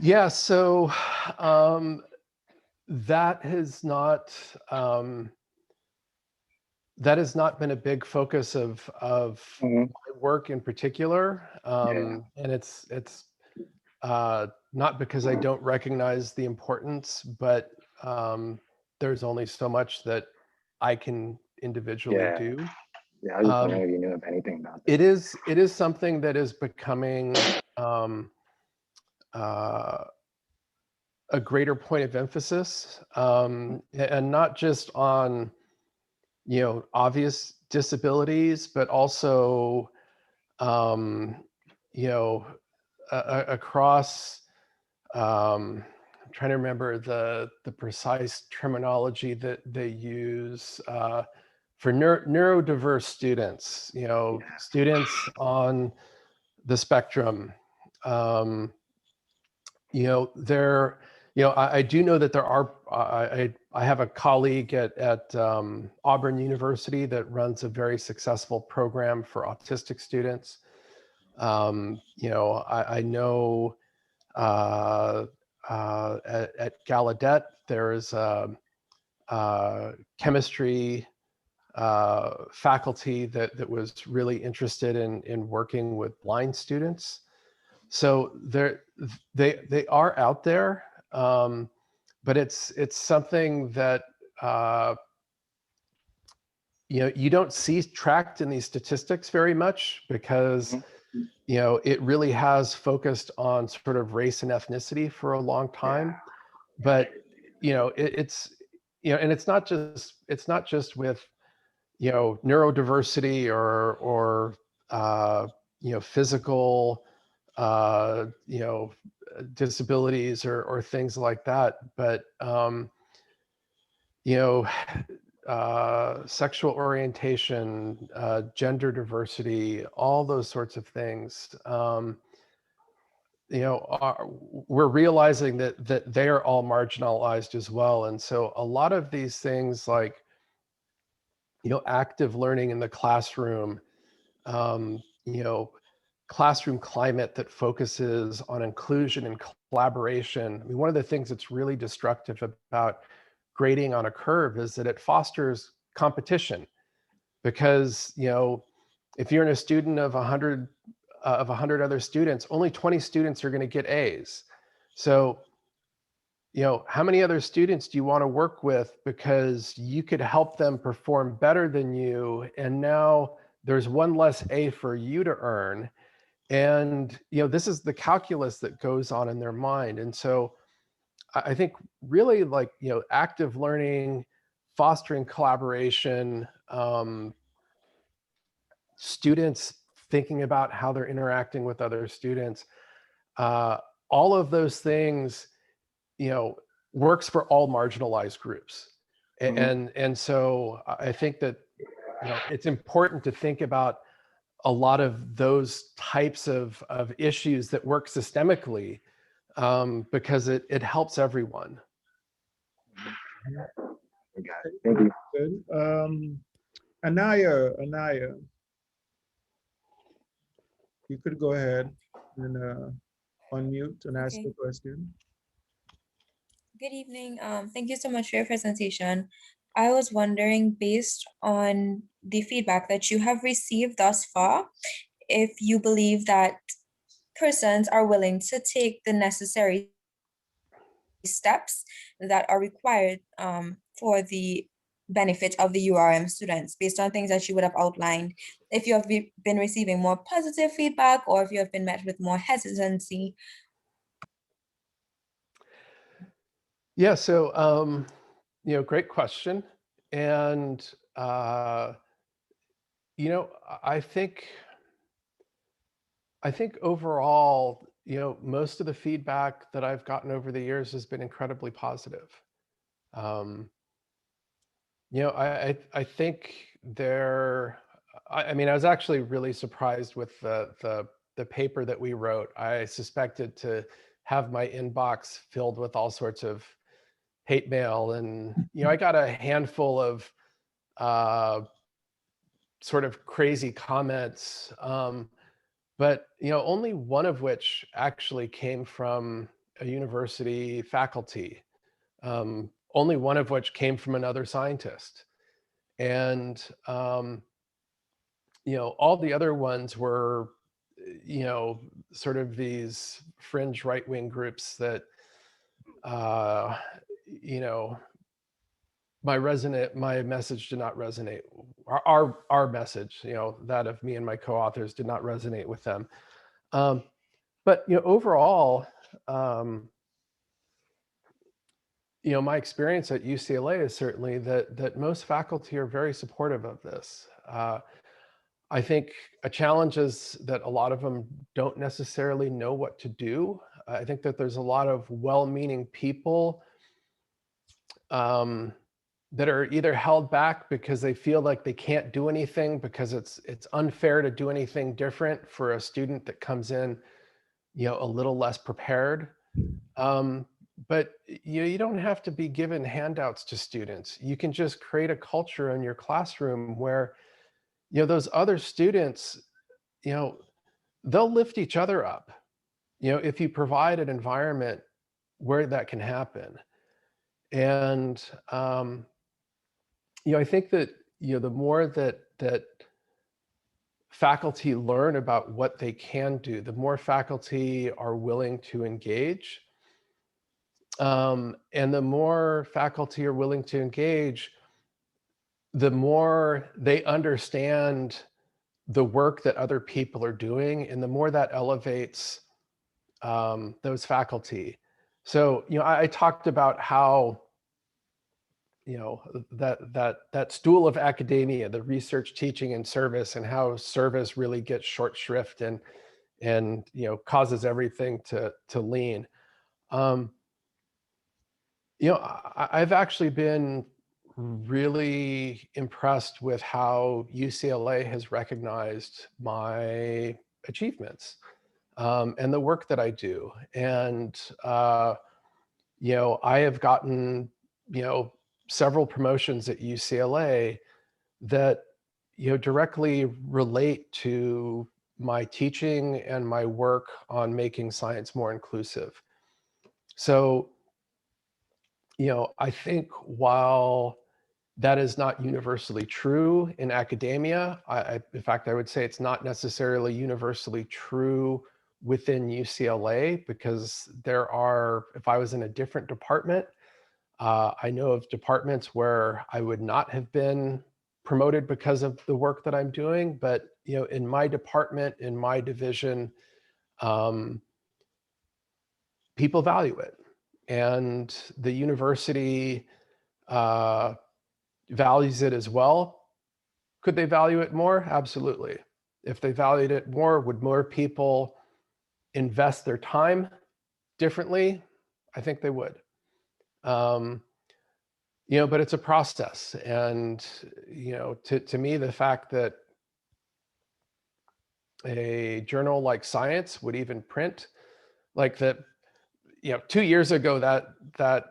Yeah, so that has not been a big focus of my work in particular, and it's not because I don't recognize the importance, but there's only so much that I can individually do. Yeah, I was just wondering if you knew of anything about that. It is something that is becoming a greater point of emphasis, and not just on, obvious disabilities, but also, across I'm trying to remember the precise terminology that they use for neurodiverse students, students on the spectrum. I do know that there are, I have a colleague at Auburn University that runs a very successful program for autistic students. I know at Gallaudet, there's a chemistry faculty that was really interested in working with blind students. So they are out there, but it's something that you don't see tracked in these statistics very much, because it really has focused on sort of race and ethnicity for a long time. But it's and it's not just with neurodiversity or physical disabilities or things like that, but sexual orientation, gender diversity, all those sorts of things. We're realizing that they are all marginalized as well. And so a lot of these things like, active learning in the classroom, classroom climate that focuses on inclusion and collaboration. I mean, one of the things that's really destructive about grading on a curve is that it fosters competition, because, if you're in a student of 100 other students, only 20 students are going to get A's. So, how many other students do you want to work with because you could help them perform better than you, and now there's one less A for you to earn? And this is the calculus that goes on in their mind. And so I think really, like, active learning, fostering collaboration, students thinking about how they're interacting with other students, all of those things, works for all marginalized groups. And so I think that it's important to think about a lot of those types of issues that work systemically, because it helps everyone. Thank you. Good. Anaya, you could go ahead and unmute and ask Okay. the question. Good evening. Thank you so much for your presentation. I was wondering, based on the feedback that you have received thus far, if you believe that persons are willing to take the necessary steps that are required for the benefit of the URM students, based on things that you would have outlined, if you have been receiving more positive feedback or if you have been met with more hesitancy. Yeah, so great question. And I think overall, most of the feedback that I've gotten over the years has been incredibly positive. I think I mean, I was actually really surprised with the paper that we wrote. I suspected to have my inbox filled with all sorts of hate mail, and I got a handful of sort of crazy comments, but only one of which actually came from a university faculty, only one of which came from another scientist. And all the other ones were sort of these fringe right-wing groups that my message did not resonate. Our message, that of me and my co-authors, did not resonate with them. But overall, my experience at UCLA is certainly that most faculty are very supportive of this. I think a challenge is that a lot of them don't necessarily know what to do. I think that there's a lot of well-meaning people that are either held back because they feel like they can't do anything because it's unfair to do anything different for a student that comes in, a little less prepared. But you don't have to be given handouts to students. You can just create a culture in your classroom where, those other students, they'll lift each other up, if you provide an environment where that can happen. And, I think that, the more that faculty learn about what they can do, the more faculty are willing to engage. And the more faculty are willing to engage, the more they understand the work that other people are doing, and the more that elevates those faculty. So, I talked about how, that stool of academia, the research, teaching, and service, and how service really gets short shrift and causes everything to lean. I've actually been really impressed with how UCLA has recognized my achievements and the work that I do. And, I have gotten, several promotions at UCLA that, directly relate to my teaching and my work on making science more inclusive. So, I think while that is not universally true in academia, in fact, I would say it's not necessarily universally true within UCLA, because if I was in a different department, I know of departments where I would not have been promoted because of the work that I'm doing. But, in my department, in my division, people value it. And the university values it as well. Could they value it more? Absolutely. If they valued it more, would more people invest their time differently? I think they would. But it's a process. And, to me, the fact that a journal like Science would even print like that, 2 years ago,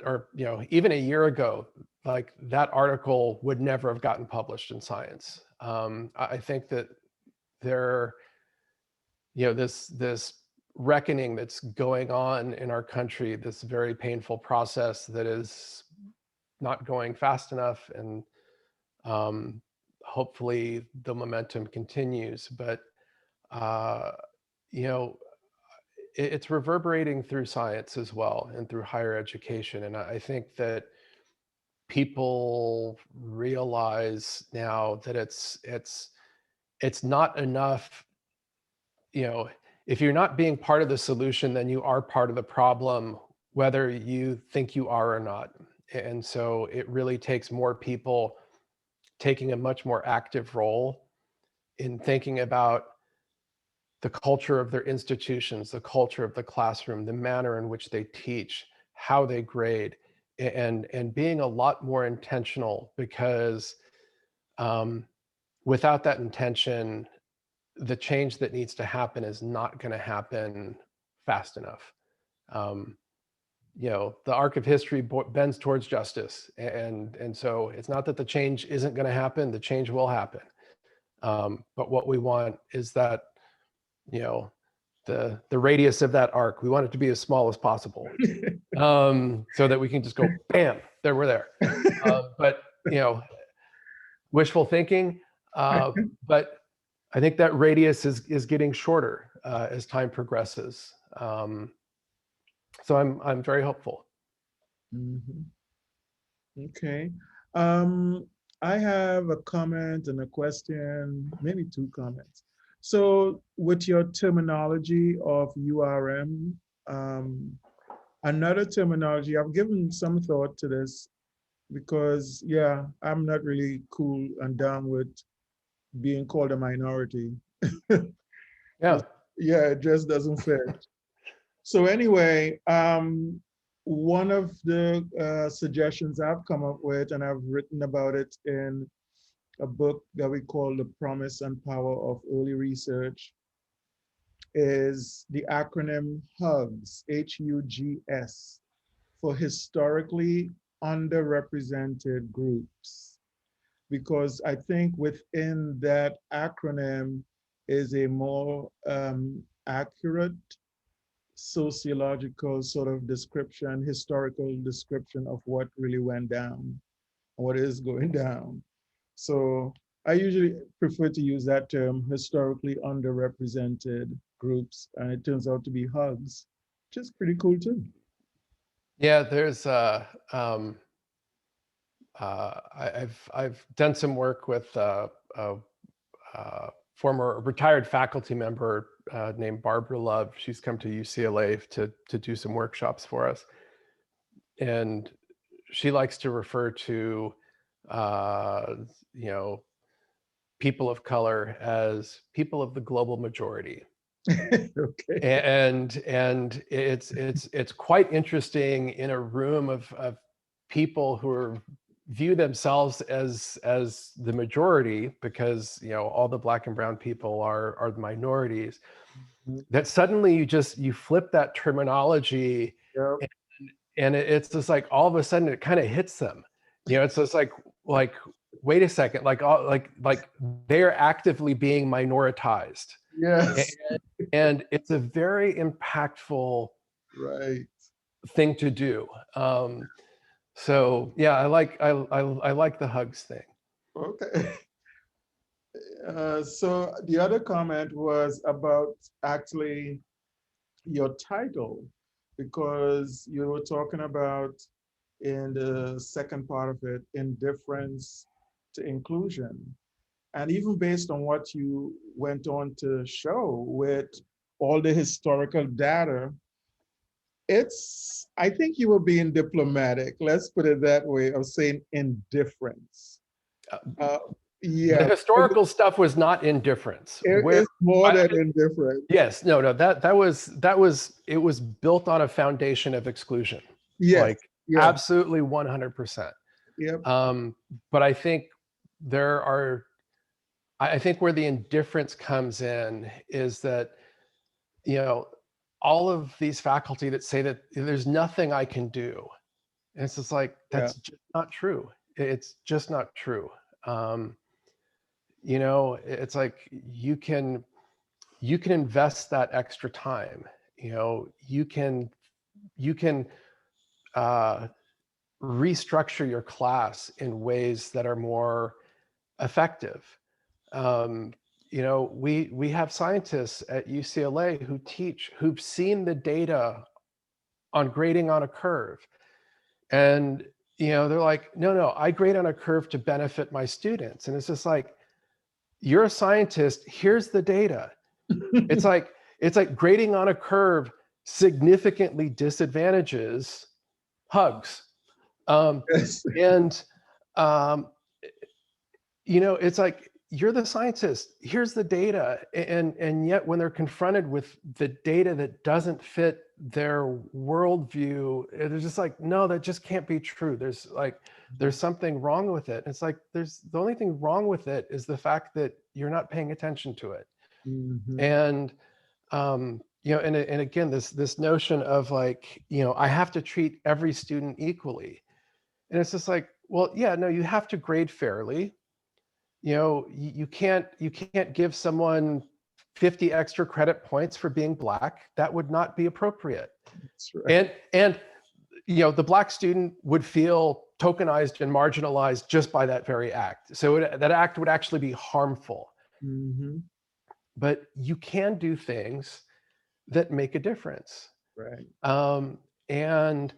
or, even a year ago, like that article would never have gotten published in Science. I think that this reckoning that's going on in our country, this very painful process that is not going fast enough, and hopefully the momentum continues. But it's reverberating through science as well, and through higher education. And I think that people realize now that it's not enough. If you're not being part of the solution, then you are part of the problem, whether you think you are or not. And so it really takes more people taking a much more active role in thinking about the culture of their institutions, the culture of the classroom, the manner in which they teach, how they grade, and being a lot more intentional, because without that intention, the change that needs to happen is not going to happen fast enough. The arc of history bends towards justice. And so it's not that the change isn't going to happen, the change will happen. But what we want is that, the radius of that arc, we want it to be as small as possible, so that we can just go, bam, there we're there. But, wishful thinking, but I think that radius is getting shorter as time progresses. So I'm very hopeful. Mhm. Okay. I have a comment and a question, maybe two comments. So with your terminology of URM, another terminology, I've given some thought to this because, yeah, I'm not really cool and down with being called a minority. Yeah. Yeah, it just doesn't fit. So anyway, one of the suggestions I've come up with, and I've written about it in a book that we call The Promise and Power of Early Research, is the acronym HUGS, H-U-G-S, for historically underrepresented groups. Because I think within that acronym is a more accurate sociological sort of description, historical description of what really went down, what is going down. So I usually prefer to use that term, historically underrepresented groups, and it turns out to be HUGs, which is pretty cool too. Yeah, there's I've done some work with a former retired faculty member named Barber Love. She's come to UCLA to do some workshops for us, and she likes to refer to people of color as people of the global majority. Okay. And it's quite interesting in a room of people who view themselves as the majority, because all the Black and brown people are the minorities, that suddenly you flip that terminology. Yep. And it's just like all of a sudden it kind of hits them. It's just like wait a second, like they're actively being minoritized. Yes. And it's a very impactful Right. thing to do. So yeah, I like the HUGS thing. Okay. So the other comment was about actually your title, because you were talking about in the second part of it, indifference to inclusion. And even based on what you went on to show with all the historical data, I think you were being diplomatic, let's put it that way, of saying indifference. Yeah. The historical stuff was not indifference. It's more than indifference. Yes, no, it was built on a foundation of exclusion. Yes. Like absolutely 100%. Yep. But I think I think where the indifference comes in is that, all of these faculty that say that there's nothing I can do. And it's just like, that's just not true. It's just not true. It's like you can invest that extra time. You can restructure your class in ways that are more effective. We have scientists at UCLA who've seen the data on grading on a curve, and they're like, no, I grade on a curve to benefit my students. And it's just like, you're a scientist, here's the data. It's like grading on a curve significantly disadvantages HUGs. Yes. And it's like, you're the scientist, here's the data. And yet when they're confronted with the data that doesn't fit their worldview, they're just like, no, that just can't be true. There's something wrong with it. It's like, the only thing wrong with it is the fact that you're not paying attention to it. Mm-hmm. And, and again, this notion of like, I have to treat every student equally. And it's just like, well, yeah, no, you have to grade fairly. You can't give someone 50 extra credit points for being Black. That would not be appropriate. That's right. And the Black student would feel tokenized and marginalized just by that very act. So that act would actually be harmful. Mm-hmm. But you can do things that make a difference. Right. And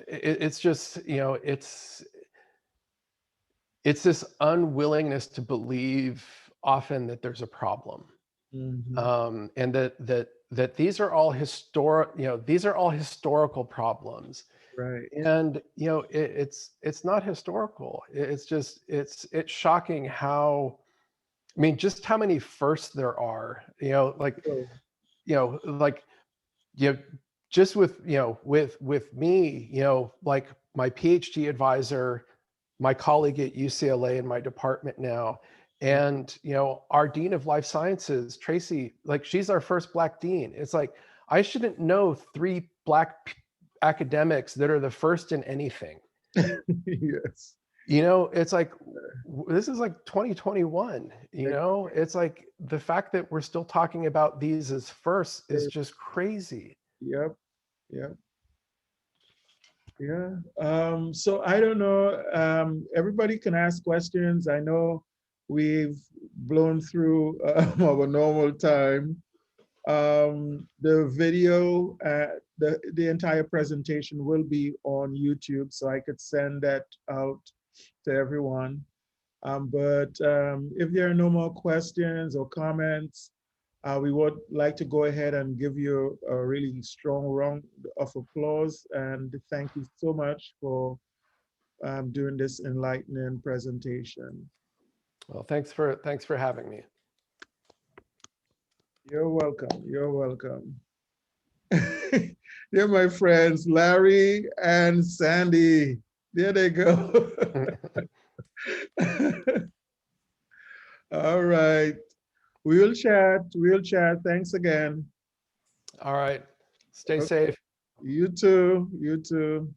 it's just it's this unwillingness to believe often that there's a problem. Mm-hmm. And that these are all historical problems. Right. And it's not historical. It's shocking how, just how many firsts there are. Like you know, like, you know, just with, you know, with me, you know, like my PhD advisor, my colleague at UCLA in my department now, and, you know, our Dean of Life Sciences, Tracy, like she's our first Black dean. It's like, I shouldn't know 3 Black academics that are the first in anything. Yes. You know, it's like, this is like 2021, you know, it's like the fact that we're still talking about these as first is just crazy. Yep. Yep. Yeah. So I don't know. Everybody can ask questions. I know we've blown through our normal time. The video, the entire presentation will be on YouTube, so I could send that out to everyone. But if there are no more questions or comments, we would like to go ahead and give you a really strong round of applause and thank you so much for doing this enlightening presentation. Well, thanks for having me. You're welcome. You're welcome. They're my friends, Larry and Sandy. There they go. All right. We'll chat. We'll chat. Thanks again. All right. Stay Okay. safe. You too. You too.